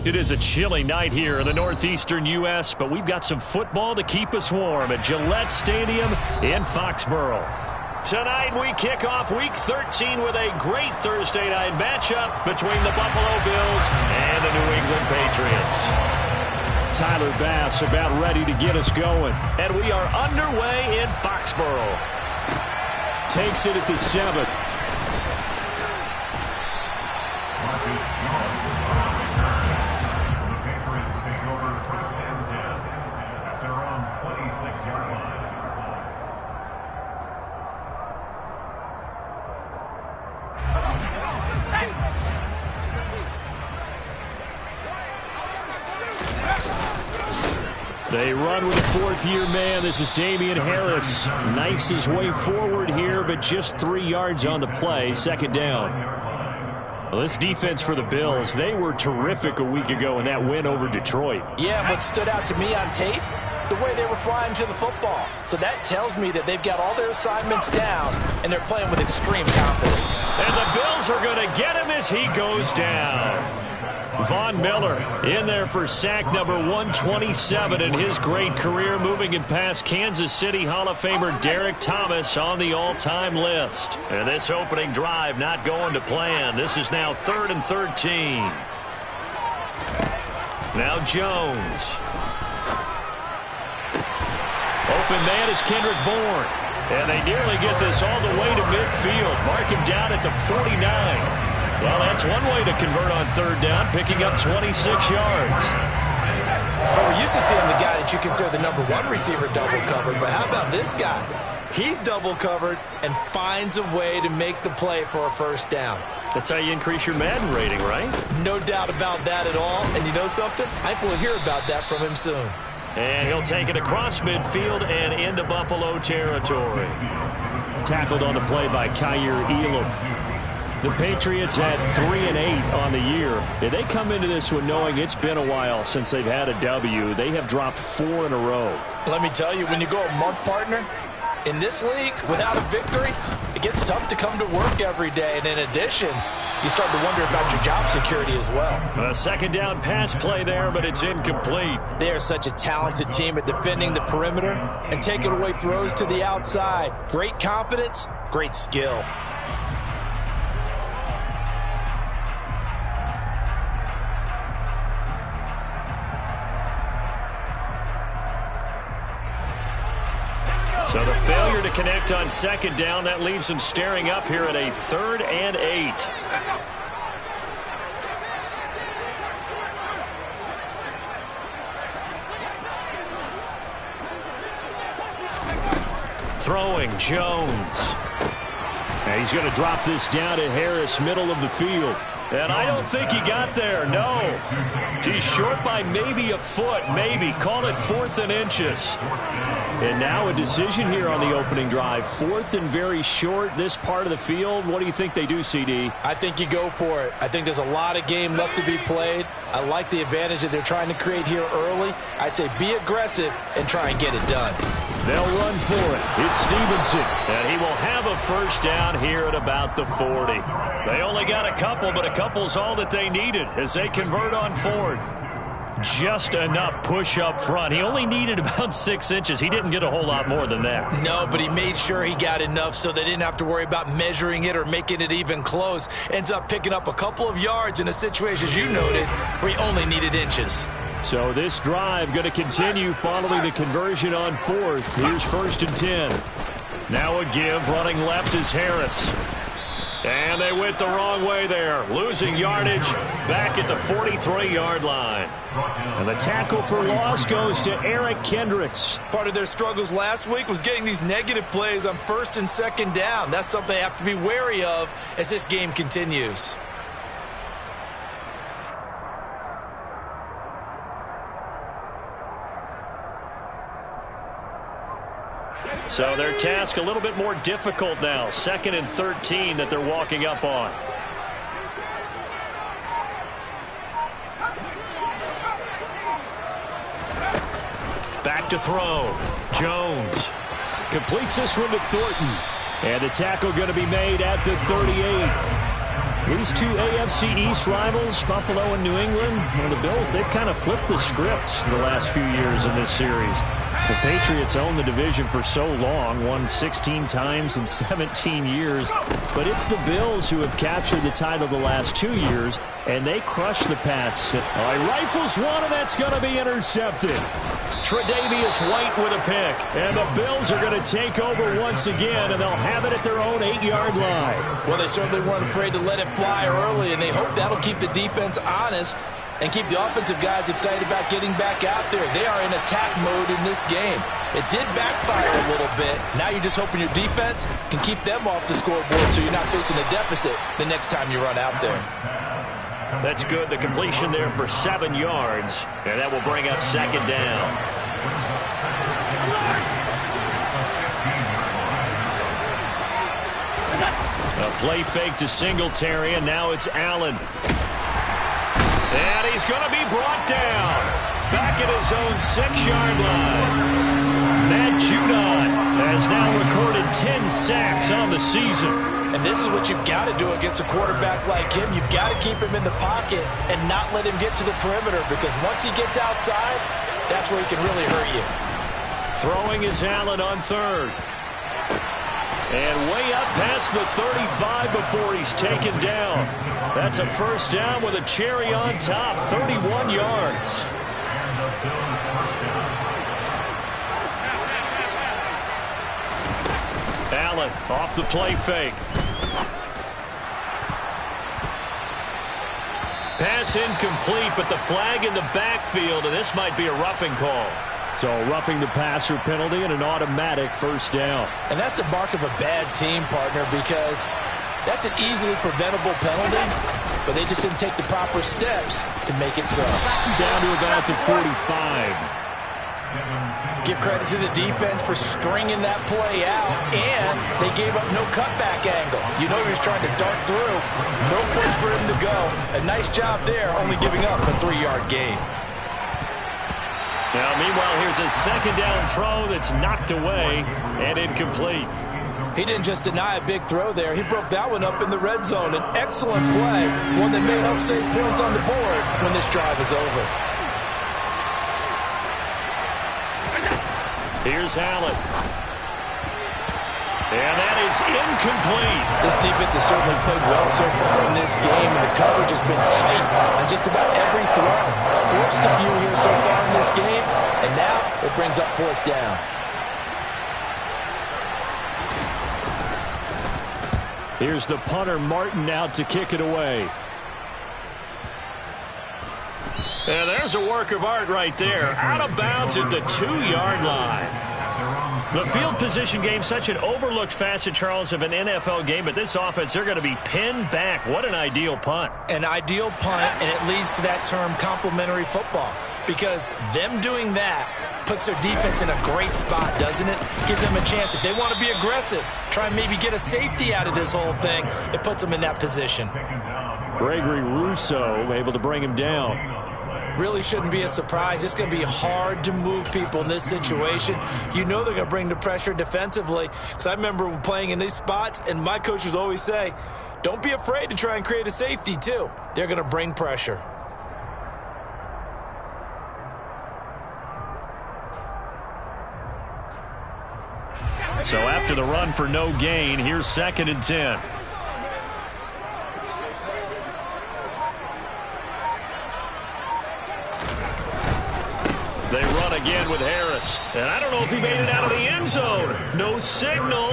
It is a chilly night here in the northeastern U.S., but we've got some football to keep us warm at Gillette Stadium in Foxborough. Tonight we kick off Week 13 with a great Thursday night matchup between the Buffalo Bills and the New England Patriots. Tyler Bass about ready to get us going. And we are underway in Foxborough. Takes it at the 7. They run with a fourth-year man. This is Damian Harris. Knifes his way forward here, but just 3 yards on the play. Second down. Well, this defense for the Bills, they were terrific a week ago in that win over Detroit. Yeah, what stood out to me on tape, the way they were flying to the football. So that tells me that they've got all their assignments down, and they're playing with extreme confidence. And the Bills are going to get him as he goes down. Von Miller in there for sack number 127 in his great career, moving it past Kansas City Hall of Famer Derek Thomas on the all-time list. And this opening drive not going to plan. This is now 3rd and 13. Now Jones. Open man is Kendrick Bourne. And they nearly get this all the way to midfield. Mark him down at the 49. Well, that's one way to convert on third down, picking up 26 yards. Well, we're used to seeing the guy that you consider the number 1 receiver double covered, but how about this guy? He's double covered and finds a way to make the play for a first down. That's how you increase your Madden rating, right? No doubt about that at all. And you know something? I think we'll hear about that from him soon. And he'll take it across midfield and into Buffalo territory. Tackled on the play by Kaiir Elam. The Patriots had 3 and 8 on the year. If they come into this one knowing it's been a while since they've had a W, they have dropped 4 in a row. Let me tell you, when you go a month partner, in this league, without a victory, it gets tough to come to work every day. And in addition, you start to wonder about your job security as well. A second down pass play there, but it's incomplete. They are such a talented team at defending the perimeter and taking away throws to the outside. Great confidence, great skill. So the failure to connect on second down, that leaves them staring up here at a 3rd and 8. Throwing Jones. And he's going to drop this down to Harris, middle of the field. And I don't think he got there, no. He's short by maybe a foot, maybe. Call it 4th and inches. And now a decision here on the opening drive. 4th and very short, this part of the field. What do you think they do, CD? I think you go for it. I think there's a lot of game left to be played. I like the advantage that they're trying to create here early. I say be aggressive and try and get it done. They'll run for it. It's Stevenson. And he will have a first down here at about the 40. They only got a couple, but a couple's all that they needed as they convert on 4th. Just enough push up front. He only needed about 6 inches. He didn't get a whole lot more than that. No, but he made sure he got enough so they didn't have to worry about measuring it or making it even close. Ends up picking up a couple of yards in a situation, as you noted, where he only needed inches. So this drive going to continue following the conversion on 4th. Here's 1st and 10. Now a give. Running left is Harris. And they went the wrong way there. Losing yardage back at the 43-yard line. And the tackle for loss goes to Eric Kendricks. Part of their struggles last week was getting these negative plays on 1st and 2nd down. That's something they have to be wary of as this game continues. So their task a little bit more difficult now. 2nd and 13 that they're walking up on. Back to throw. Jones completes this one to Thornton. And the tackle going to be made at the 38. These two AFC East rivals, Buffalo and New England, well, the Bills, they've kind of flipped the script the last few years in this series. The Patriots owned the division for so long, won 16 times in 17 years. But it's the Bills who have captured the title the last 2 years, and they crushed the Pats. He rifles one, and that's going to be intercepted. Tre'Davious White with a pick. And the Bills are going to take over once again, and they'll have it at their own 8-yard line. Well, they certainly weren't afraid to let it fly early, and they hope that'll keep the defense honest and keep the offensive guys excited about getting back out there. They are in attack mode in this game. It did backfire a little bit. Now you're just hoping your defense can keep them off the scoreboard so you're not facing a deficit the next time you run out there. That's good. The completion there for 7 yards. And that will bring up second down. A play fake to Singletary, and now it's Allen. And he's going to be brought down. Back at his own 6-yard line. Matt Judon has now recorded 10 sacks on the season. And this is what you've got to do against a quarterback like him. You've got to keep him in the pocket and not let him get to the perimeter, because once he gets outside, that's where he can really hurt you. Throwing is Allen on third. And way up past the 35 before he's taken down. That's a first down with a cherry on top, 31 yards. Allen off the play fake. Pass incomplete, but the flag in the backfield, and this might be a roughing call. So roughing the passer penalty and an automatic first down. And that's the mark of a bad team, partner, because that's an easily preventable penalty, but they just didn't take the proper steps to make it so. Down to about the 45. Give credit to the defense for stringing that play out, and they gave up no cutback angle. You know he was trying to dart through. No place for him to go. A nice job there, only giving up a 3-yard gain. Now, meanwhile, here's a second down throw that's knocked away and incomplete. He didn't just deny a big throw there. He broke that one up in the red zone. An excellent play, one that may help save points on the board when this drive is over. Here's Allen. And that is incomplete. This defense has certainly played well so far in this game, and the coverage has been tight on just about every throw. Forced a few here so far in this game, and now it brings up fourth down. Here's the punter, Martin, out to kick it away. And there's a work of art right there. Out of bounds at the 2-yard line. The field position game, such an overlooked facet, Charles, of an NFL game, but this offense, they're going to be pinned back. What an ideal punt. An ideal punt, and it leads to that term complementary football, because them doing that puts their defense in a great spot, doesn't it? Gives them a chance. If they want to be aggressive, try and maybe get a safety out of this whole thing, it puts them in that position. Gregory Rousseau able to bring him down. Really shouldn't be a surprise. It's going to be hard to move people in this situation. You know they're going to bring the pressure defensively. Because I remember playing in these spots, and my coaches always say, don't be afraid to try and create a safety, too. They're going to bring pressure. So after the run for no gain, here's 2nd and 10. They run again with Harris. And I don't know if he made it out of the end zone. No signal.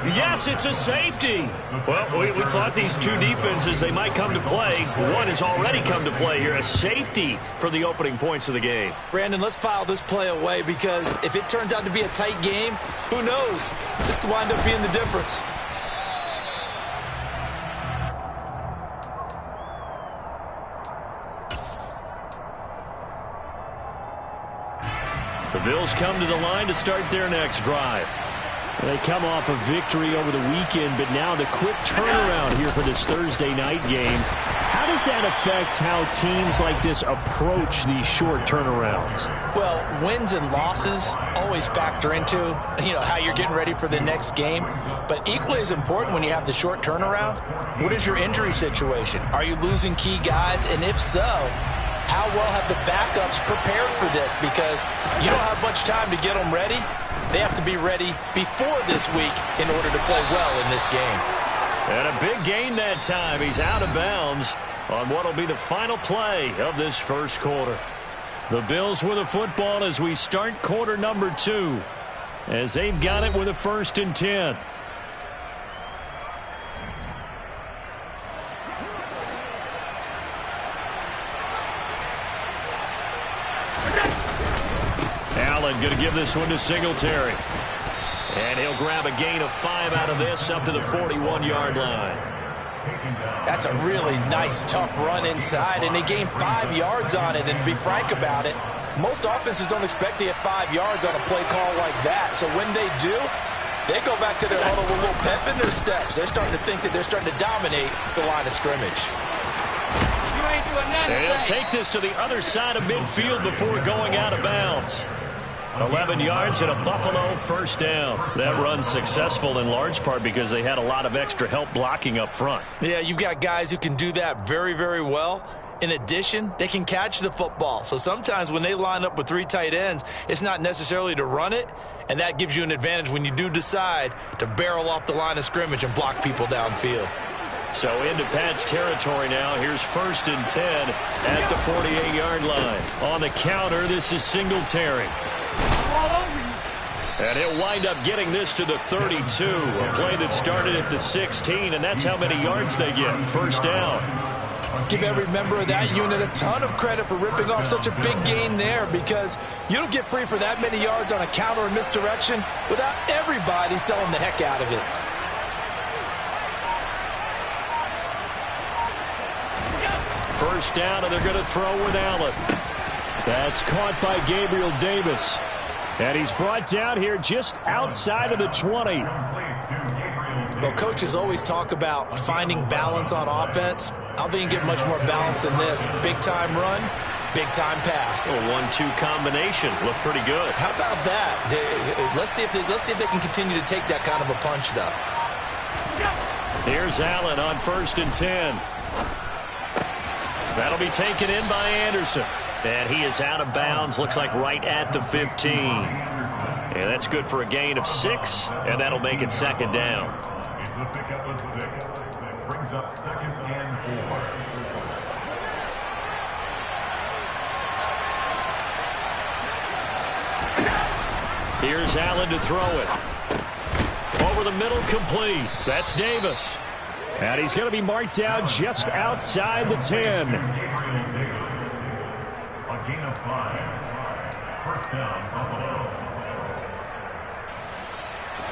Yes, it's a safety. Well, we thought these two defenses, they might come to play. One has already come to play here. A safety for the opening points of the game. Brandon, let's file this play away, because if it turns out to be a tight game, who knows? This could wind up being the difference. The Bills come to the line to start their next drive. They come off a victory over the weekend, but now the quick turnaround here for this Thursday night game. How does that affect how teams like this approach these short turnarounds? Well, wins and losses always factor into, how you're getting ready for the next game. But equally as important when you have the short turnaround, what is your injury situation? Are you losing key guys? And if so, how well have the backups prepared for this? Because you don't have much time to get them ready. They have to be ready before this week in order to play well in this game. And a big gain that time. He's out of bounds on what will be the final play of this first quarter. The Bills with the football as we start quarter number 2, as they've got it with a 1st and 10. Allen going to give this one to Singletary. And he'll grab a gain of 5 out of this up to the 41-yard line. That's a really nice, tough run inside, and they gained 5 yards on it. And to be frank about it, most offenses don't expect to get 5 yards on a play call like that. So when they do, they go back to their huddle with a little pep in their steps. They're starting to think that they're starting to dominate the line of scrimmage. And he'll take this to the other side of midfield before going out of bounds. 11 yards and a Buffalo 1st down. That run's successful in large part because they had a lot of extra help blocking up front. Yeah, you've got guys who can do that very, very well. In addition, they can catch the football. So sometimes when they line up with 3 tight ends, it's not necessarily to run it, and that gives you an advantage when you do decide to barrel off the line of scrimmage and block people downfield. So into Pat's territory now. Here's 1st and 10 at the 48-yard line. On the counter, this is Singletary. And he'll wind up getting this to the 32. A play that started at the 16, and that's how many yards they get. 1st down. Give every member of that unit a ton of credit for ripping off such a big gain there, because you don't get free for that many yards on a counter or misdirection without everybody selling the heck out of it. First down, and they're going to throw with Allen. That's caught by Gabriel Davis. And he's brought down here just outside of the 20. Well, coaches always talk about finding balance on offense. I don't think you get much more balance than this. Big-time run, big-time pass. A 1-2 combination. Looked pretty good. How about that? Let's see if they can continue to take that kind of a punch, though. Here's Allen on 1st and 10. That'll be taken in by Anderson. And he is out of bounds, looks like right at the 15. And that's good for a gain of 6, and that'll make it 2nd down. It's a pickup of 6. That brings up 2nd and 4. Here's Allen to throw it. Over the middle, complete. That's Davis. And he's going to be marked down just outside the 10. A gain of 5. 1st down, Buffalo.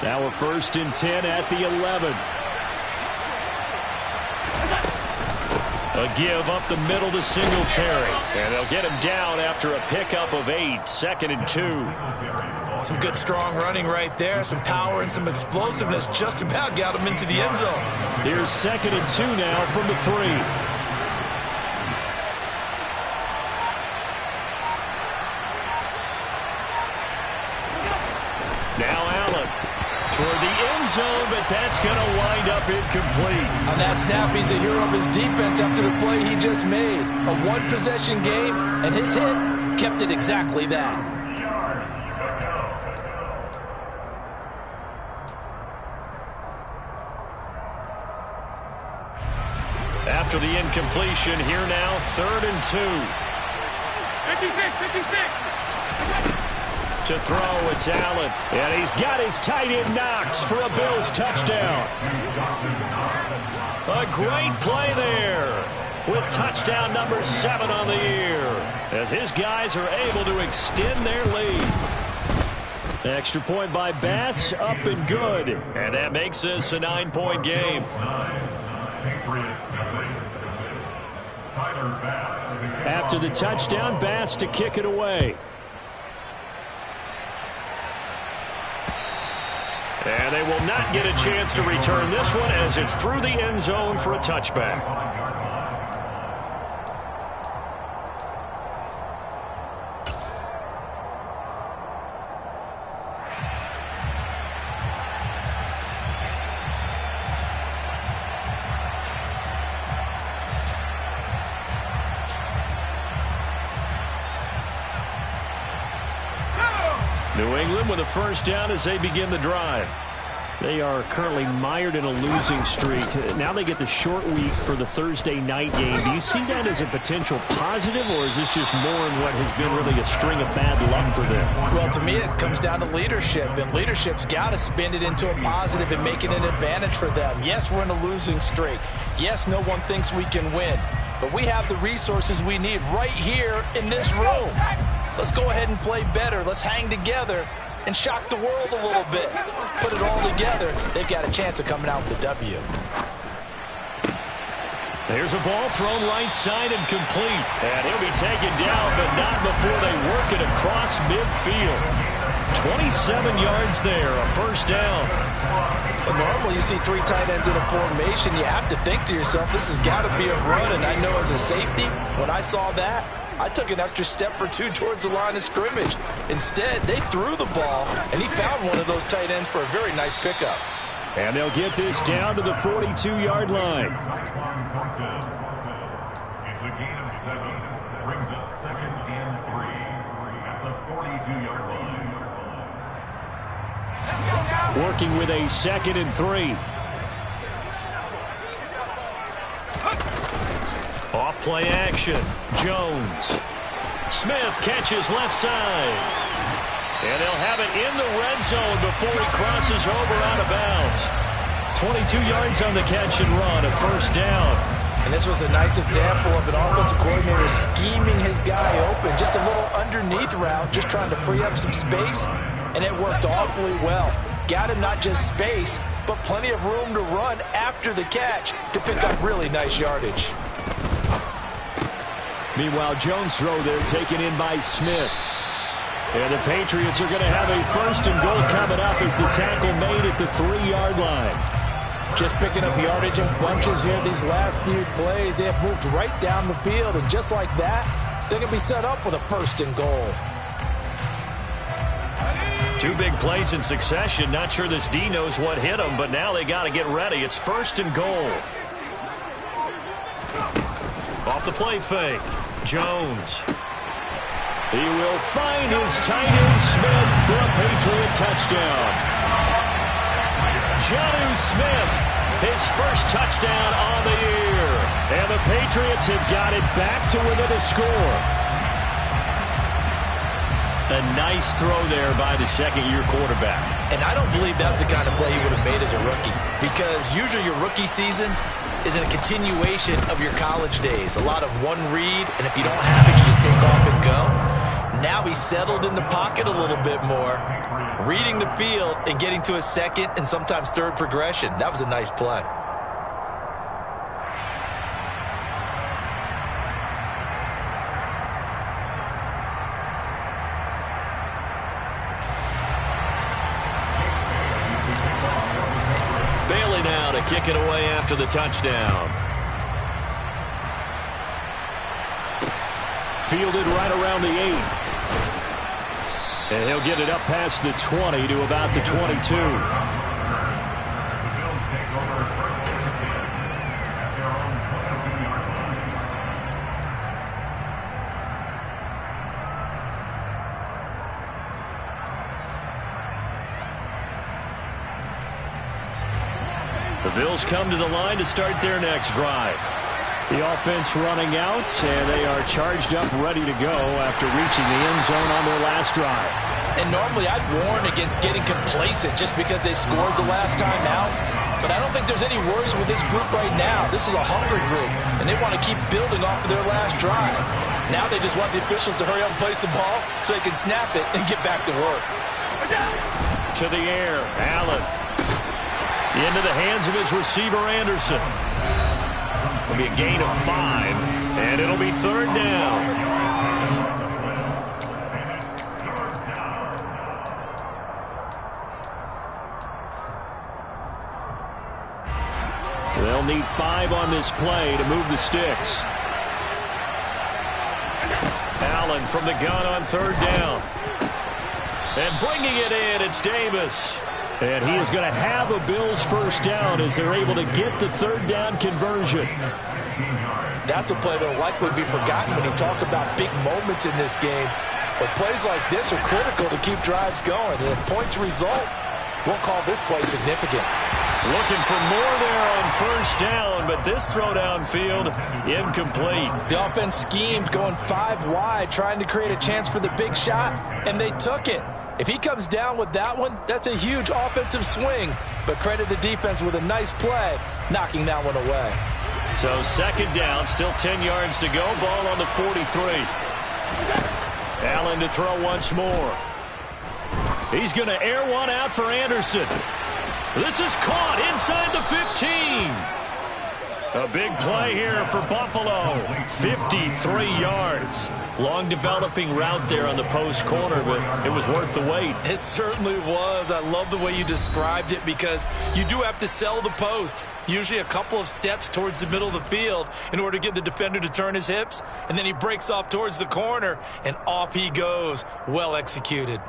Now a 1st and 10 at the 11. A give up the middle to Singletary. And they'll get him down after a pickup of 8. 2nd and 2. Some good strong running right there. Some power and some explosiveness just about got him into the end zone. Here's 2nd and 2 now from the 3. Toward the end zone, but that's going to wind up incomplete. On that snap, he's a hero of his defense after the play he just made. A one-possession game, and his hit kept it exactly that. After the incompletion, here now, 3rd and 2. 56. To throw, it's Allen. And he's got his tight end Knox for a Bills touchdown. A great play there with touchdown number 7 on the year as his guys are able to extend their lead. Extra point by Bass, up and good. And that makes this a 9-point game. After the touchdown, Bass to kick it away. And they will not get a chance to return this one as it's through the end zone for a touchback. New England with a first down as they begin the drive. They are currently mired in a losing streak. Now they get the short week for the Thursday night game. Do you see that as a potential positive, or is this just more in what has been really a string of bad luck for them? Well, to me, it comes down to leadership, and leadership's got to spin it into a positive and make it an advantage for them. Yes, we're in a losing streak. Yes, no one thinks we can win, but we have the resources we need right here in this room. Let's go ahead and play better. Let's hang together and shock the world a little bit. Put it all together, they've got a chance of coming out with the W. There's a ball thrown right side and complete. And he'll be taken down, but not before they work it across midfield. 27 yards there, a first down. But normally you see three tight ends in a formation, you have to think to yourself, this has got to be a run. And I know as a safety, when I saw that, I took an extra step or two towards the line of scrimmage. Instead, they threw the ball, and he found one of those tight ends for a very nice pickup. And they'll get this down to the 42-yard line. It's a gain of 7. Brings up 2nd and 3 at the 42-yard line. Working with a 2nd and 3. Off play action. Jones. Smith catches left side. And they'll have it in the red zone before he crosses over out of bounds. 22 yards on the catch and run, a first down. And this was a nice example of an offensive coordinator scheming his guy open. Just a little underneath route, just trying to free up some space. And it worked awfully well. Got him not just space, but plenty of room to run after the catch to pick up really nice yardage. Meanwhile, Jones' throw there taken in by Smith. And the Patriots are going to have a first and goal coming up as the tackle made at the 3-yard line. Just picking up yardage in bunches here these last few plays. They have moved right down the field, and just like that, they're going to be set up with a first and goal. 2 big plays in succession. Not sure this D knows what hit him, but now they got to get ready. It's first and goal. Off the play fake. Jones. He will find his tight end Smith for a Patriot touchdown. Jonnu Smith, his first touchdown on the year. And the Patriots have got it back to within a score. A nice throw there by the second-year quarterback. And I don't believe that was the kind of play he would have made as a rookie, because usually your rookie season is in a continuation of your college days. A lot of one read, and if you don't have it, you just take off and go. Now he's settled in the pocket a little bit more, reading the field and getting to a second and sometimes third progression. That was a nice play. Bailey now to kick it away after the touchdown. Fielded right around the 8. And he'll get it up past the 20 to about the 22. The Bills take over first and 10 at their own 22-yard line. The Bills come to the line to start their next drive. The offense running out, and they are charged up, ready to go after reaching the end zone on their last drive. And normally I'd warn against getting complacent just because they scored the last time out. But I don't think there's any worries with this group right now. This is a hungry group, and they want to keep building off of their last drive. Now they just want the officials to hurry up and place the ball so they can snap it and get back to work. To the air, Allen. Into the hands of his receiver, Anderson. It'll be a gain of 5, and it'll be third down. They'll need 5 on this play to move the sticks. Allen from the gun on third down. And bringing it in, it's Davis. And he is going to have a Bills first down as they're able to get the third down conversion. That's a play that will likely be forgotten when you talk about big moments in this game. But plays like this are critical to keep drives going. And if points result, we'll call this play significant. Looking for more there on first down, but this throw downfield incomplete. The offense schemed going 5 wide, trying to create a chance for the big shot, and they took it. If he comes down with that one, that's a huge offensive swing. But credit the defense with a nice play, knocking that one away. So second down, still 10 yards to go. Ball on the 43. Allen to throw once more. He's going to air one out for Anderson. This is caught inside the 15. A big play here for Buffalo. 53 yards. Long developing route there on the post corner, but it was worth the wait. It certainly was. I love the way you described it because you do have to sell the post. Usually a couple of steps towards the middle of the field in order to get the defender to turn his hips. And then he breaks off towards the corner, and off he goes. Well executed.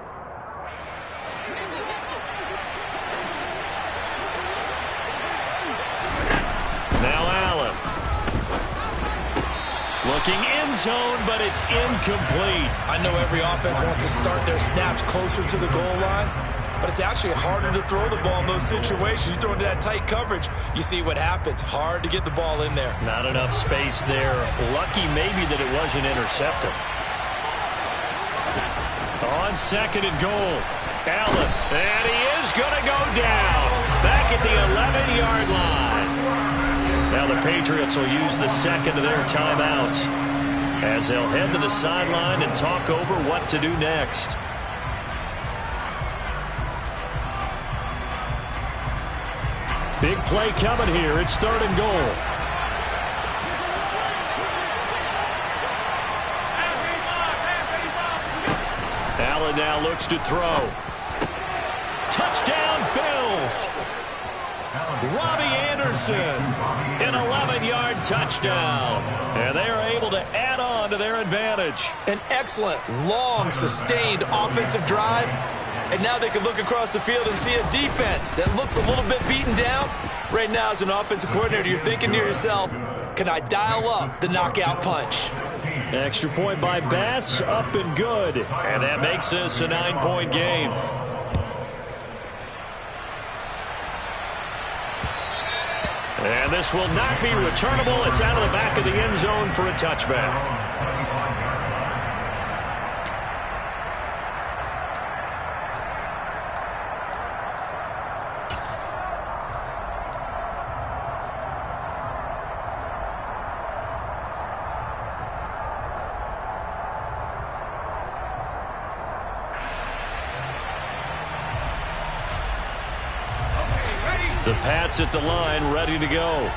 Looking end zone, but it's incomplete. I know every offense wants to start their snaps closer to the goal line, but it's actually harder to throw the ball in those situations. You throw into that tight coverage, you see what happens. Hard to get the ball in there. Not enough space there. Lucky maybe that it wasn't intercepted. On second and goal, Allen, and he is going to go down. Back at the 11-yard line. Now the Patriots will use the second of their timeouts as they'll head to the sideline and talk over what to do next. Big play coming here. It's third and goal. Allen now looks to throw. Touchdown, Bills. Robbie Anderson, an 11-yard touchdown. And they are able to add on to their advantage. An excellent, long, sustained offensive drive. And now they can look across the field and see a defense that looks a little bit beaten down. Right now, as an offensive coordinator, you're thinking to yourself, can I dial up the knockout punch? Extra point by Bass, up and good. And that makes this a 9-point game. And this will not be returnable. It's out of the back of the end zone for a touchback. The Pats at the line, ready to go.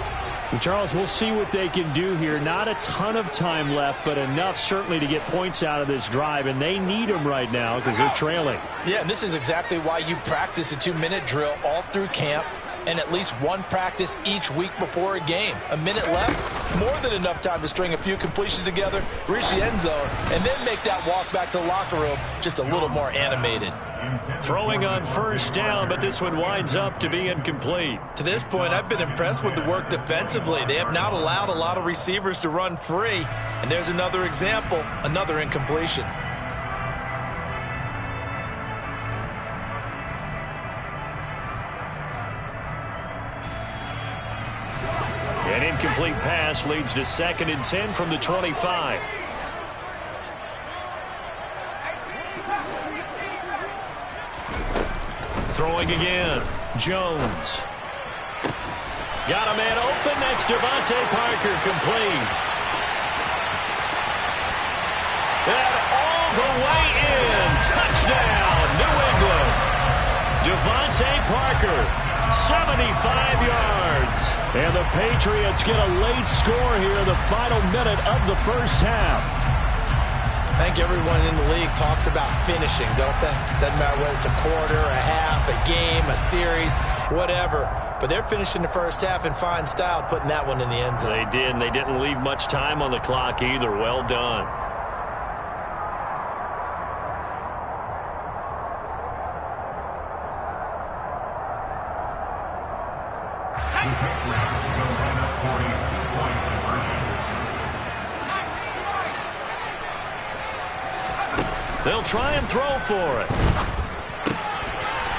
Charles, we'll see what they can do here. Not a ton of time left, but enough certainly to get points out of this drive, and they need them right now because they're trailing. Yeah, and this is exactly why you practice a 2-minute drill all through camp and at least one practice each week before a game. A minute left, more than enough time to string a few completions together, reach the end zone, and then make that walk back to the locker room just a little more animated. Throwing on first down, but this one winds up to be incomplete. To this point, I've been impressed with the work defensively. They have not allowed a lot of receivers to run free. And there's another example, another incompletion. An incomplete pass leads to 2nd and 10 from the 25. Throwing again, Jones. Got a man open, that's Devontae Parker, complete. And all the way in, touchdown, New England. Devontae Parker, 75 yards. And the Patriots get a late score here in the final minute of the first half. I think everyone in the league talks about finishing, don't they? Doesn't matter whether it's a quarter, a half, a game, a series, whatever. But they're finishing the first half in fine style, putting that one in the end zone. They did, and they didn't leave much time on the clock either. Well done. They'll try and throw for it.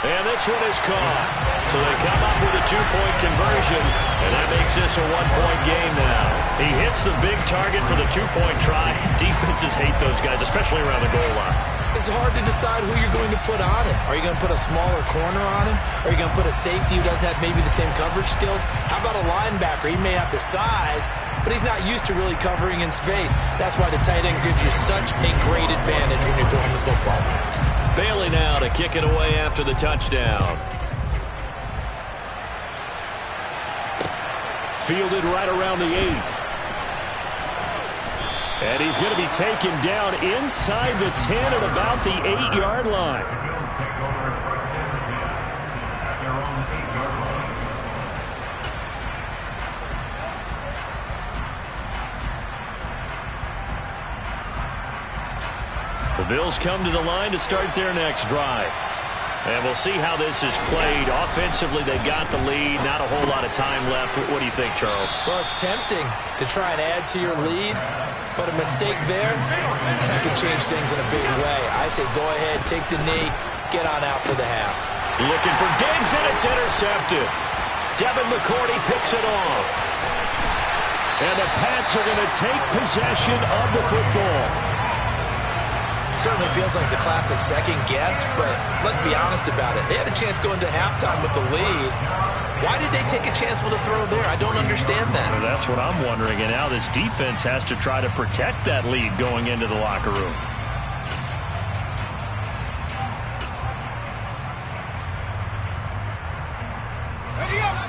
And this one is caught. So they come up with a two-point conversion, and that makes this a one-point game now. He hits the big target for the two-point try. Defenses hate those guys, especially around the goal line. It's hard to decide who you're going to put on him. Are you going to put a smaller corner on him? Are you going to put a safety who doesn't have maybe the same coverage skills? How about a linebacker? He may have the size, but he's not used to really covering in space. That's why the tight end gives you such a great advantage when you're throwing the football. Bailey now to kick it away after the touchdown. Fielded right around the 8. And he's going to be taken down inside the 10 at about the 8-yard line. The Bills take over first and 10 at their own 8-yard line. The Bills come to the line to start their next drive. And we'll see how this is played. Offensively, they got the lead. Not a whole lot of time left. What do you think, Charles? Well, it's tempting to try and add to your lead, but a mistake there, that could change things in a big way. I say go ahead, take the knee, get on out for the half. Looking for Diggs, and it's intercepted. Devin McCourty picks it off. And the Pats are going to take possession of the football. Certainly feels like the classic second guess, but let's be honest about it. They had a chance going to halftime with the lead. Why did they take a chance with a throw there? I don't understand that. Well, that's what I'm wondering. And now this defense has to try to protect that lead going into the locker room.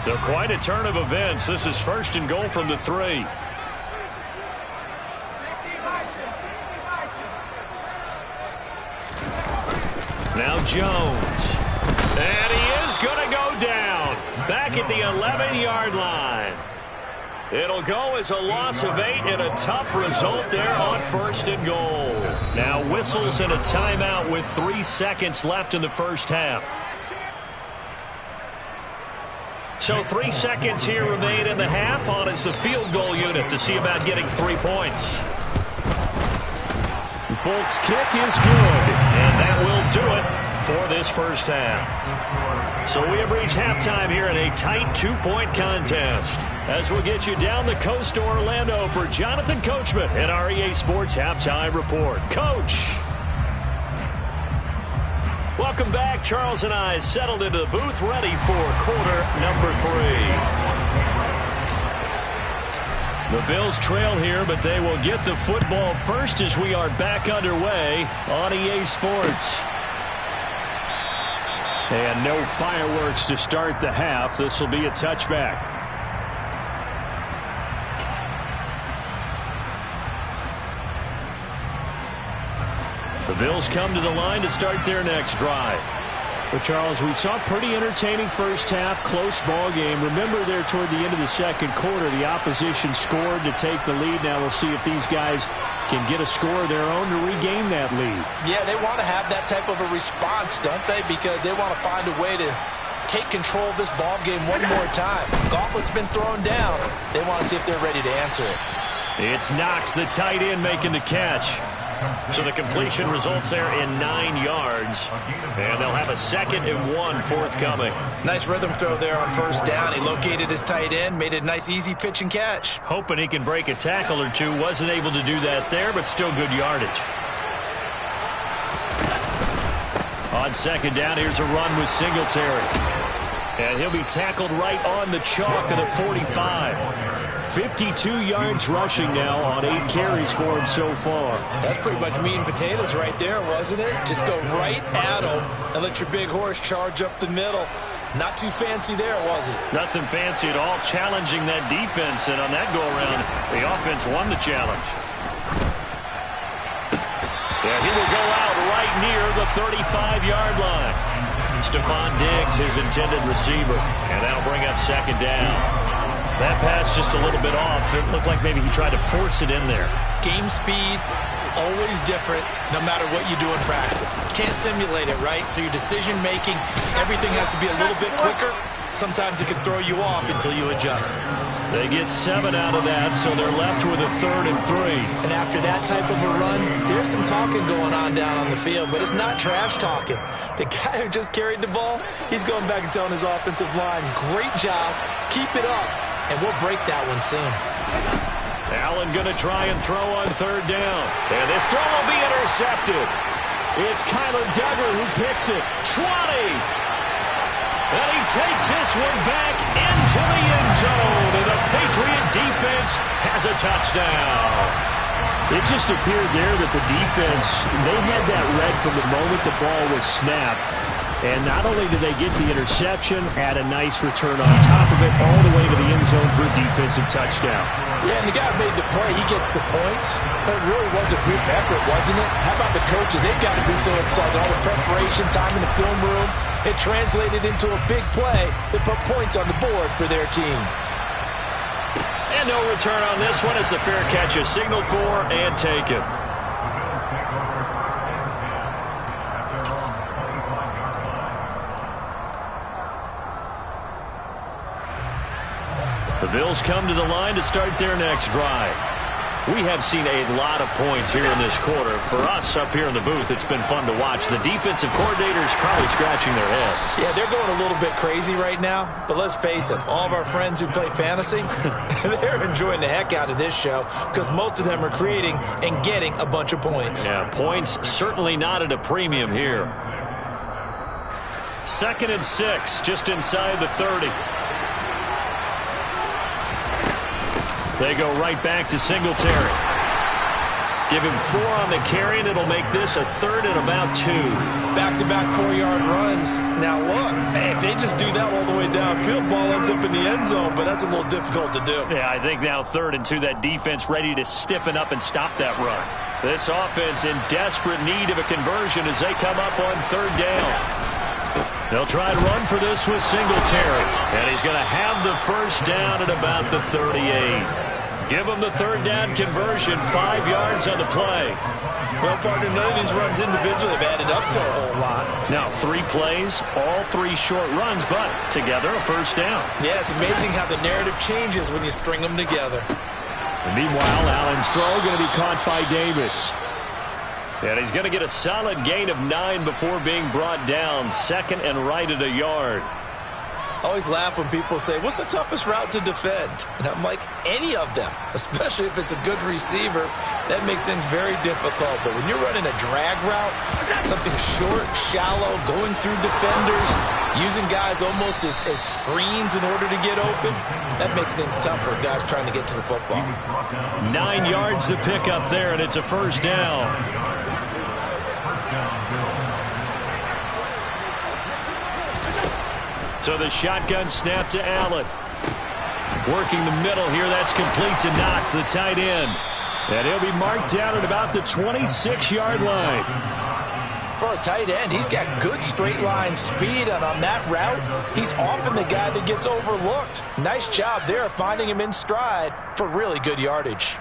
So quite a turn of events. This is first and goal from the 3. Now Jones. And he is going to go down. Back at the 11-yard line. It'll go as a loss of 8 and a tough result there on first and goal. Now whistles and a timeout with 3 seconds left in the first half. So 3 seconds here remain in the half. On is the field goal unit to see about getting 3 points. Folks, kick is good. And that will do it for this first half. So we have reached halftime here in a tight 2-point contest. As we'll get you down the coast to Orlando for Jonathan Coachman at our EA Sports Halftime Report. Coach. Welcome back. Charles and I settled into the booth ready for quarter number 3. The Bills trail here, but they will get the football first as we are back underway on EA Sports. And no fireworks to start the half. This will be a touchback. The Bills come to the line to start their next drive. Well, Charles, we saw a pretty entertaining first half, close ball game. Remember there toward the end of the second quarter, the opposition scored to take the lead. Now we'll see if these guys can get a score of their own to regain that lead. Yeah, they want to have that type of a response, don't they? Because they want to find a way to take control of this ball game one more time. Gauntlet's been thrown down. They want to see if they're ready to answer it. It's Knox, the tight end, making the catch. So the completion results there in 9 yards. And they'll have a 2nd and 1 forthcoming. Nice rhythm throw there on first down. He located his tight end, made a nice easy pitch and catch. Hoping he can break a tackle or two. Wasn't able to do that there, but still good yardage. On second down, here's a run with Singletary. And he'll be tackled right on the chalk of the 45. 52 yards rushing now on 8 carries for him so far. That's pretty much meat and potatoes right there, wasn't it? Just go right at him and let your big horse charge up the middle. Not too fancy there, was it? Nothing fancy at all. Challenging that defense, and on that go-around, the offense won the challenge. Yeah, he will go out right near the 35-yard line. Stephon Diggs, his intended receiver, and that'll bring up second down. That pass just a little bit off. It looked like maybe he tried to force it in there. Game speed, always different, no matter what you do in practice. You can't simulate it, right? So your decision-making, everything has to be a little bit quicker. sometimes it can throw you off until you adjust. They get 7 out of that, so they're left with a 3rd and 3. And after that type of a run, there's some talking going on down on the field, but it's not trash talking. The guy who just carried the ball, he's going back and telling his offensive line, great job, keep it up, and we'll break that one soon. Allen going to try and throw on 3rd down. And this throw will be intercepted. It's Kyler Duggar who picks it. 20. And he takes this one back into the end zone. And the Patriot defense has a touchdown. It just appeared there that the defense, they had that read from the moment the ball was snapped. And not only did they get the interception, add a nice return on top of it, all the way to the end zone for a defensive touchdown. Yeah, and the guy made the play. He gets the points. But it really was a group effort, wasn't it? How about the coaches? They've got to be so excited. All the preparation, time in the film room. It translated into a big play that put points on the board for their team. And no return on this one as the fair catch is signaled for and taken. The Bills come to the line to start their next drive. We have seen a lot of points here in this quarter. For us up here in the booth, it's been fun to watch. The defensive coordinators probably scratching their heads. Yeah, they're going a little bit crazy right now. But let's face it, all of our friends who play fantasy, they're enjoying the heck out of this show because most of them are creating and getting a bunch of points. Yeah, points certainly not at a premium here. 2nd and 6, just inside the 30. They go right back to Singletary. Give him 4 on the carry, and it'll make this a 3rd and about 2. Back-to-back 4-yard runs. Now, look, hey, if they just do that all the way downfield, ball ends up in the end zone, but that's a little difficult to do. Yeah, I think now 3rd and 2, that defense ready to stiffen up and stop that run. This offense in desperate need of a conversion as they come up on 3rd down. They'll try to run for this with Singletary. And he's going to have the 1st down at about the 38. Give him the 3rd down conversion, 5 yards on the play. Well, partner, none of these runs individually have added up to a whole lot. Now, 3 plays, all 3 short runs, but together a 1st down. Yeah, it's amazing how the narrative changes when you string them together. And meanwhile, Allen's throw going to be caught by Davis. And he's going to get a solid gain of 9 before being brought down. 2nd and right at a yard. I always laugh when people say, what's the toughest route to defend? And I'm like, any of them, especially if it's a good receiver. That makes things very difficult. But when you're running a drag route, something short, shallow, going through defenders, using guys almost as screens in order to get open, that makes things tough for guys trying to get to the football. 9 yards to pick up there, and it's a 1st down. So the shotgun snap to Allen. Working the middle here. That's complete to Knox, the tight end. And he'll be marked down at about the 26-yard line. For a tight end, he's got good straight line speed, and on that route, he's often the guy that gets overlooked. Nice job there finding him in stride for really good yardage.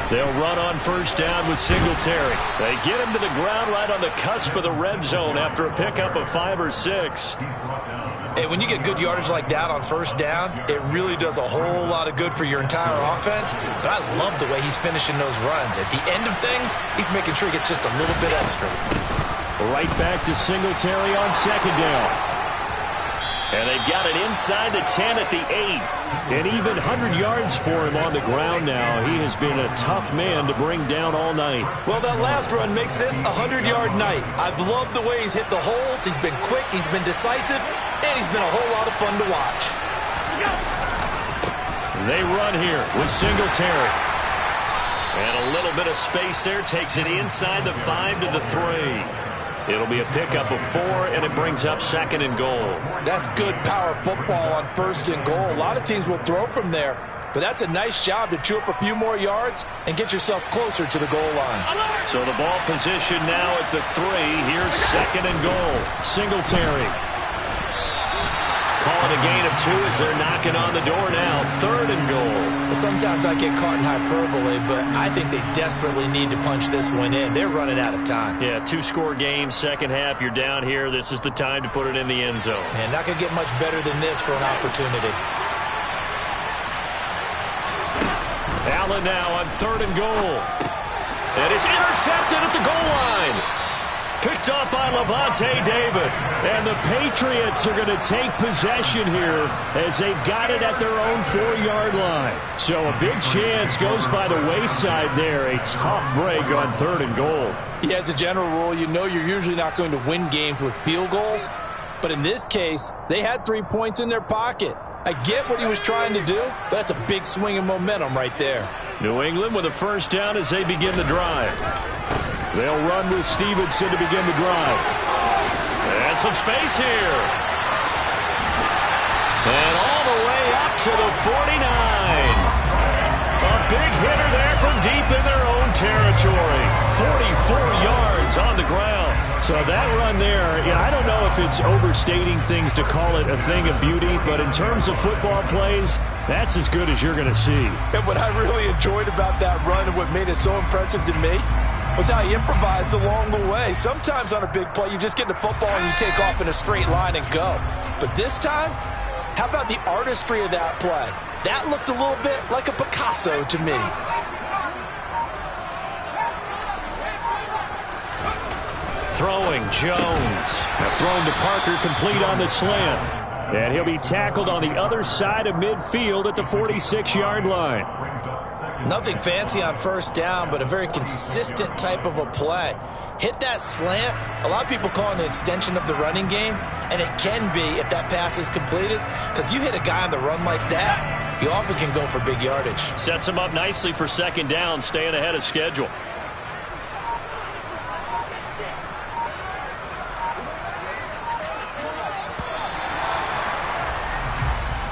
They'll run on 1st down with Singletary. They get him to the ground right on the cusp of the red zone after a pickup of 5 or 6. Hey, when you get good yardage like that on 1st down, it really does a whole lot of good for your entire offense. But I love the way he's finishing those runs. At the end of things, he's making sure he gets just a little bit extra. Right back to Singletary on 2nd down. And they've got it inside the 10 at the 8. And even 100 yards for him on the ground now. He has been a tough man to bring down all night. Well, that last run makes this a 100-yard night. I've loved the way he's hit the holes. He's been quick, he's been decisive, and he's been a whole lot of fun to watch. They run here with Singletary. And a little bit of space there takes it inside the 5 to the 3. It'll be a pickup of 4, and it brings up 2nd and goal. That's good power football on 1st and goal. A lot of teams will throw from there, But that's a nice job to chew up a few more yards and get yourself closer to the goal line. So the ball position now at the 3. Here's 2nd and goal. Singletary. Call it a gain of 2 as they're knocking on the door now. 3rd and goal. Sometimes I get caught in hyperbole, but I think they desperately need to punch this one in. They're running out of time. Yeah, 2-score game, second half. You're down here. This is the time to put it in the end zone. And not going to get much better than this for an opportunity. Allen now on 3rd and goal. And it's intercepted at the goal line. Picked off by Lavonte David. And the Patriots are going to take possession here as they've got it at their own 4-yard line. So a big chance goes by the wayside there. A tough break on 3rd and goal. Yeah, as a general rule, you know you're usually not going to win games with field goals. But in this case, they had 3 points in their pocket. I get what he was trying to do, but that's a big swing of momentum right there. New England with a first down as they begin the drive. They'll run with Stevenson to begin the drive. And some space here. And all the way up to the 49. A big hitter there from deep in their own territory. 44 yards on the ground. So that run there, yeah, I don't know if it's overstating things to call it a thing of beauty, but in terms of football plays, that's as good as you're going to see. And what I really enjoyed about that run and what made it so impressive to me was how he improvised along the way. Sometimes on a big play, you just get the football and you take off in a straight line and go. But this time, how about the artistry of that play? That looked a little bit like a Picasso to me. Throwing, Jones. Thrown to Parker, complete on the slant. And he'll be tackled on the other side of midfield at the 46-yard line. Nothing fancy on first down, but a very consistent type of a play. Hit that slant. A lot of people call it an extension of the running game, and it can be if that pass is completed, because you hit a guy on the run like that, you often can go for big yardage. Sets him up nicely for second down, staying ahead of schedule.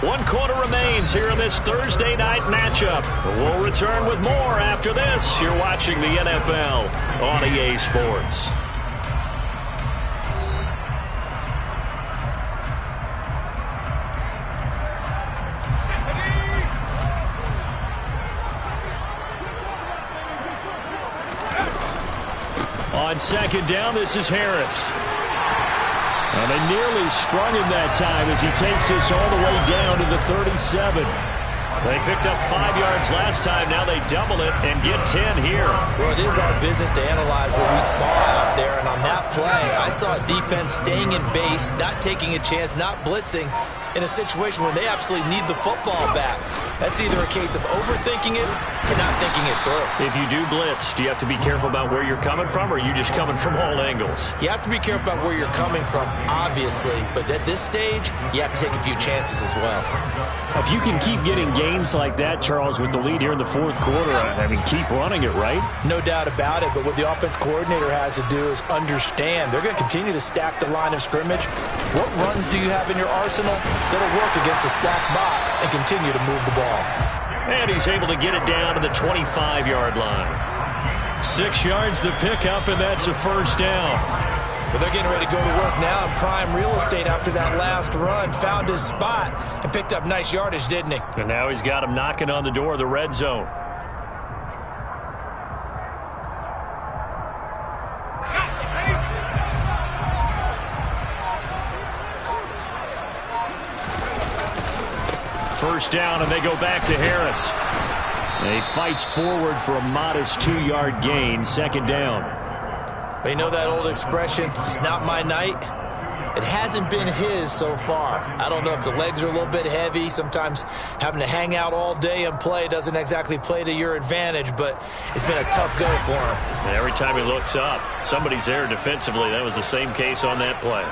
One quarter remains here in this Thursday night matchup. We'll return with more after this. You're watching the NFL on EA Sports. On second down, this is Harris. And they nearly sprung him that time as he takes this all the way down to the 37. They picked up 5 yards last time. Now they double it and get 10 here. Well, it is our business to analyze what we saw out there. And on that play, I saw a defense staying in base, not taking a chance, not blitzing in a situation where they absolutely need the football back. That's either a case of overthinking it or not thinking it through. If you do blitz, do you have to be careful about where you're coming from, or are you just coming from all angles? You have to be careful about where you're coming from, obviously. But at this stage, you have to take a few chances as well. If you can keep getting gains like that, Charles, with the lead here in the fourth quarter, I mean, keep running it, right? No doubt about it. But what the offense coordinator has to do is understand. They're going to continue to stack the line of scrimmage. What runs do you have in your arsenal that'll work against a stacked box and continue to move the ball? And he's able to get it down to the 25-yard line. 6 yards the pickup, and that's a first down. But they're getting ready to go to work now in prime real estate after that last run. Found his spot and picked up nice yardage, didn't he? And now he's got him knocking on the door of the red zone. First down, and they go back to Harris. And he fights forward for a modest 2-yard gain. Second down. But you know that old expression, it's not my night? It hasn't been his so far. I don't know if the legs are a little bit heavy. Sometimes having to hang out all day and play doesn't exactly play to your advantage, but it's been a tough go for him. And every time he looks up, somebody's there defensively. That was the same case on that play.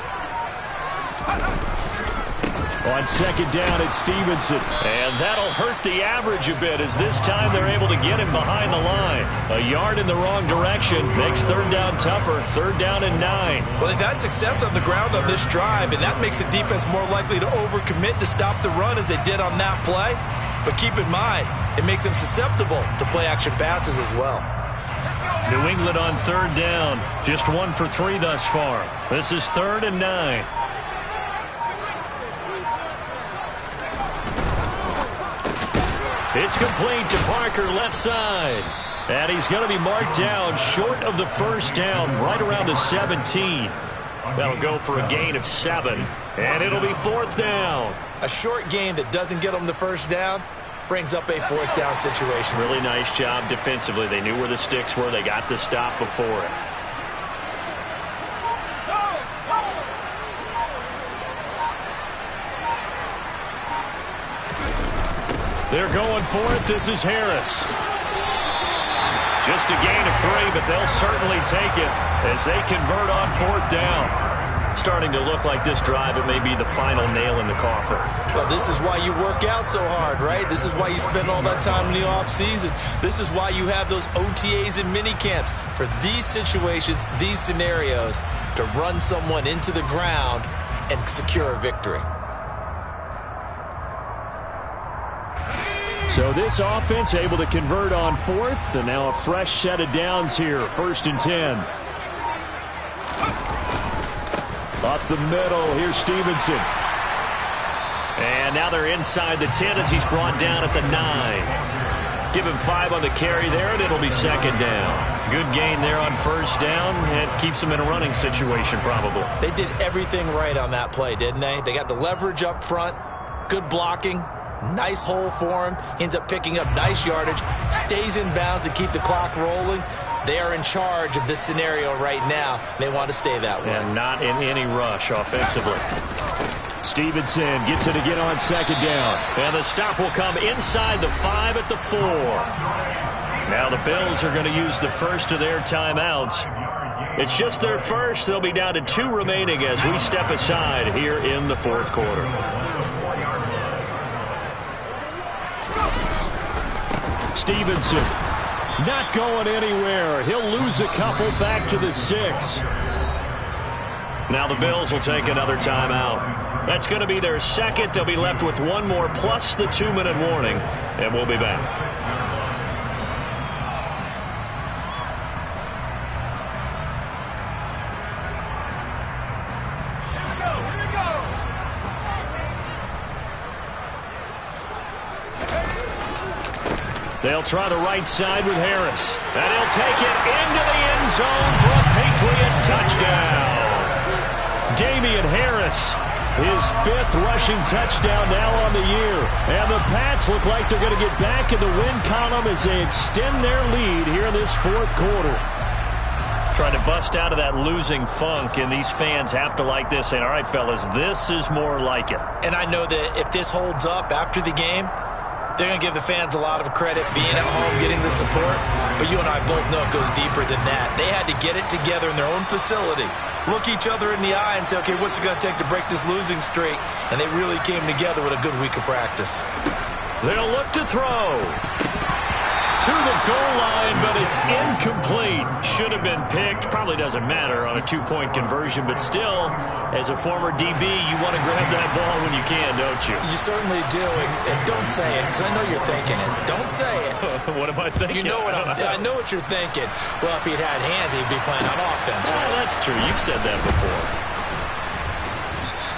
On second down, it's Stevenson. And that'll hurt the average a bit as this time they're able to get him behind the line. A yard in the wrong direction makes third down tougher. Third down and 9. Well, they've had success on the ground on this drive, and that makes the defense more likely to overcommit to stop the run as they did on that play. But keep in mind, it makes them susceptible to play-action passes as well. New England on third down. Just 1 for 3 thus far. This is 3rd and 9. It's complete to Parker, left side. And he's going to be marked down short of the first down, right around the 17. That'll go for a gain of 7, and it'll be 4th down. A short gain that doesn't get them the first down brings up a 4th down situation. Really nice job defensively. They knew where the sticks were. They got the stop before it. They're going for it. This is Harris. Just a gain of 3, but they'll certainly take it as they convert on 4th down. Starting to look like this drive, it may be the final nail in the coffin. Well, this is why you work out so hard, right? This is why you spend all that time in the offseason. This is why you have those OTAs and mini camps for these situations, these scenarios, to run someone into the ground and secure a victory. So this offense able to convert on 4th, and now a fresh set of downs here. 1st and 10. Up the middle, here's Stevenson. And now they're inside the 10 as he's brought down at the 9. Give him 5 on the carry there, and it'll be 2nd down. Good gain there on 1st down. It keeps him in a running situation, probably. They did everything right on that play, didn't they? They got the leverage up front, good blocking. Nice hole for him. Ends up picking up nice yardage. Stays in bounds to keep the clock rolling. They are in charge of this scenario right now. They want to stay that way. And not in any rush offensively. Stevenson gets it again on 2nd down. And the stop will come inside the 5 at the 4. Now the Bills are going to use the first of their timeouts. It's just their first. They'll be down to 2 remaining as we step aside here in the 4th quarter. Stevenson not going anywhere. He'll lose a couple back to the 6. Now the Bills will take another timeout. That's going to be their 2nd. They'll be left with 1 more plus the 2-minute warning, and we'll be back. They'll try the right side with Harris. And he'll take it into the end zone for a Patriot touchdown. Damian Harris, his 5th rushing touchdown now on the year. And the Pats look like they're going to get back in the win column as they extend their lead here in this 4th quarter. Trying to bust out of that losing funk, and these fans have to like this. Saying, all right, fellas, this is more like it. And I know that if this holds up after the game, they're going to give the fans a lot of credit being at home, getting the support. But you and I both know it goes deeper than that. They had to get it together in their own facility, look each other in the eye and say, okay, what's it going to take to break this losing streak? And they really came together with a good week of practice. They'll look to throw. To the goal line, but it's incomplete. Should have been picked. Probably doesn't matter on a 2-point conversion, but still, as a former DB, you want to grab that ball when you can, don't you? You certainly do, and don't say it, because I know you're thinking it. Don't say it. What am I thinking? You know what I know what you're thinking. Well, if he'd had hands, he'd be playing on offense. Well, that's true. You've said that before.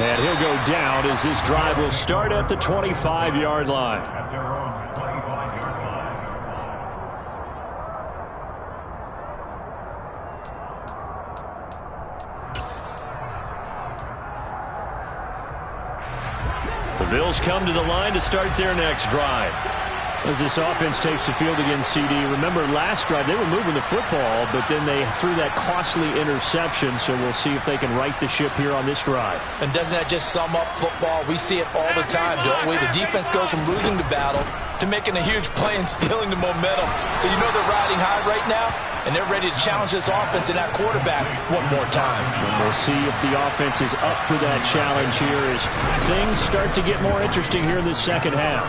And he'll go down as this drive will start at the 25-yard line. The Bills come to the line to start their next drive. As this offense takes the field against CD, remember last drive they were moving the football, but then they threw that costly interception, so we'll see if they can right the ship here on this drive. And doesn't that just sum up football? We see it all the time, don't we? The defense goes from losing the battle to making a huge play and stealing the momentum. So you know they're riding high right now, and they're ready to challenge this offense and that quarterback one more time. And we'll see if the offense is up for that challenge here as things start to get more interesting here in this second half.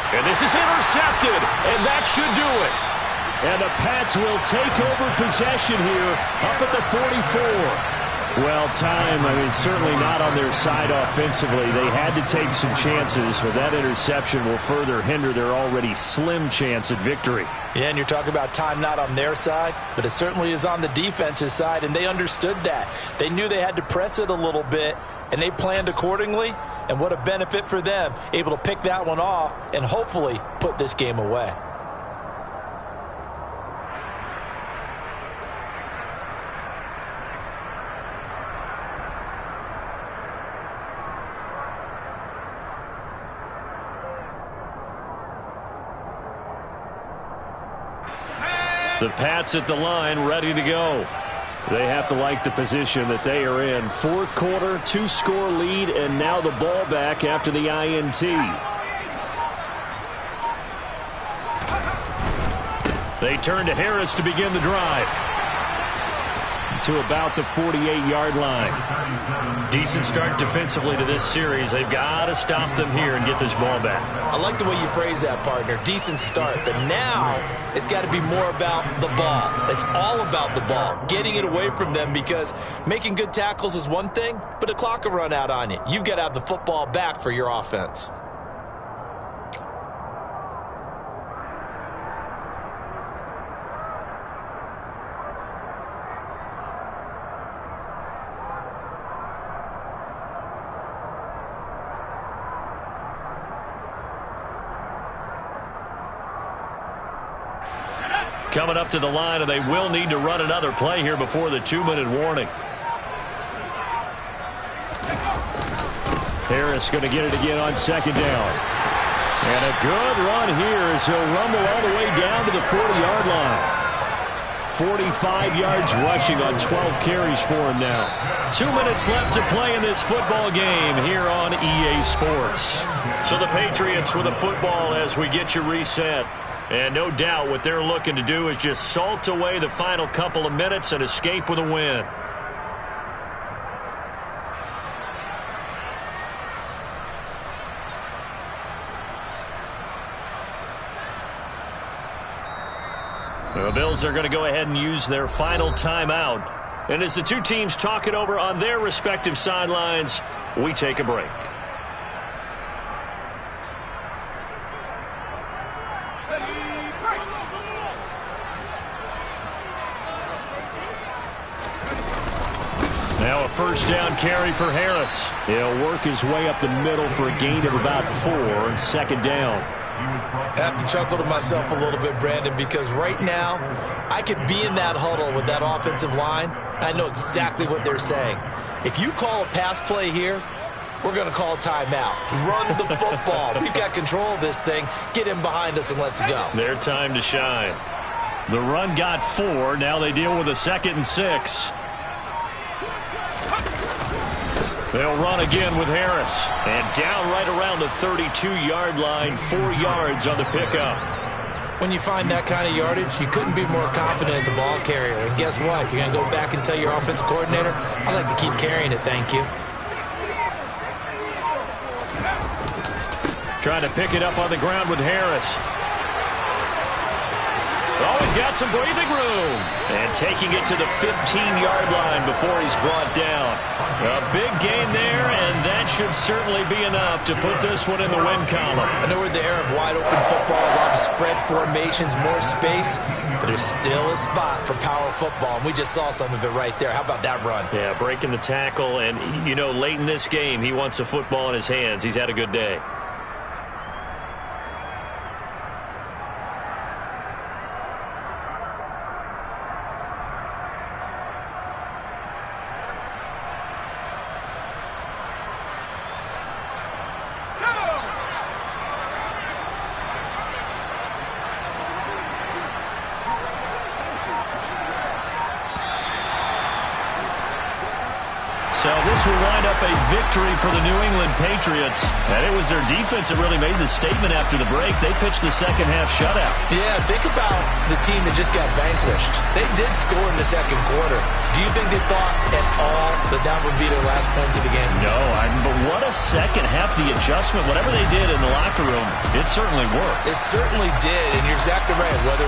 And this is intercepted, and that should do it. And the Pats will take over possession here up at the 44. Well, time, certainly not on their side offensively. They had to take some chances, but that interception will further hinder their already slim chance at victory. Yeah, and you're talking about time not on their side, but it certainly is on the defense's side, and they understood that. They knew they had to press it a little bit, and they planned accordingly, and what a benefit for them, able to pick that one off and hopefully put this game away. The Pats at the line, ready to go. They have to like the position that they are in. Fourth quarter, 2-score lead, and now the ball back after the INT. They turn to Harris to begin the drive. To about the 48-yard line. Decent start defensively to this series. They've got to stop them here and get this ball back. I like the way you phrase that, partner. Decent start, but now it's got to be more about the ball. It's all about the ball, getting it away from them, because making good tackles is one thing, but the clock will run out on you. You've got to have the football back for your offense. Coming up to the line, and they will need to run another play here before the 2-minute warning. Harris going to get it again on second down. And a good run here as he'll rumble all the way down to the 40-yard line. 45 yards rushing on 12 carries for him now. 2 minutes left to play in this football game here on EA Sports. So the Patriots with a football as we get you reset. And no doubt what they're looking to do is just salt away the final couple of minutes and escape with a win. The Bills are going to go ahead and use their final timeout. And as the two teams talk it over on their respective sidelines, we take a break. Now a first down carry for Harris. He'll work his way up the middle for a gain of about 4, second down. I have to chuckle to myself a little bit, Brandon, because right now I could be in that huddle with that offensive line. I know exactly what they're saying. If you call a pass play here, we're going to call a timeout. Run the football. We've got control of this thing. Get in behind us and let's go. Their time to shine. The run got 4. Now they deal with a 2nd and 6. They'll run again with Harris. And down right around the 32-yard line, 4 yards on the pickup. When you find that kind of yardage, you couldn't be more confident as a ball carrier. And guess what? You're going to go back and tell your offensive coordinator, I'd like to keep carrying it, thank you. Trying to pick it up on the ground with Harris. Oh, he's got some breathing room. And taking it to the 15-yard line before he's brought down. A big gain there, and that should certainly be enough to put this one in the win column. I know we're in the era of wide-open football, a lot of spread formations, more space, but there's still a spot for power football, and we just saw some of it right there. How about that run? Yeah, breaking the tackle, and, you know, late in this game, he wants a football in his hands. He's had a good day. So this will wind up a victory for the New England Patriots. And it was their defense that really made the statement after the break. They pitched the second-half shutout. Yeah, think about the team that just got vanquished. They did score in the second quarter. Do you think they thought at all that that would be their last points of the game? No, but what a second half. The adjustment, whatever they did in the locker room, it certainly worked. It certainly did, and you're exactly right. Whether it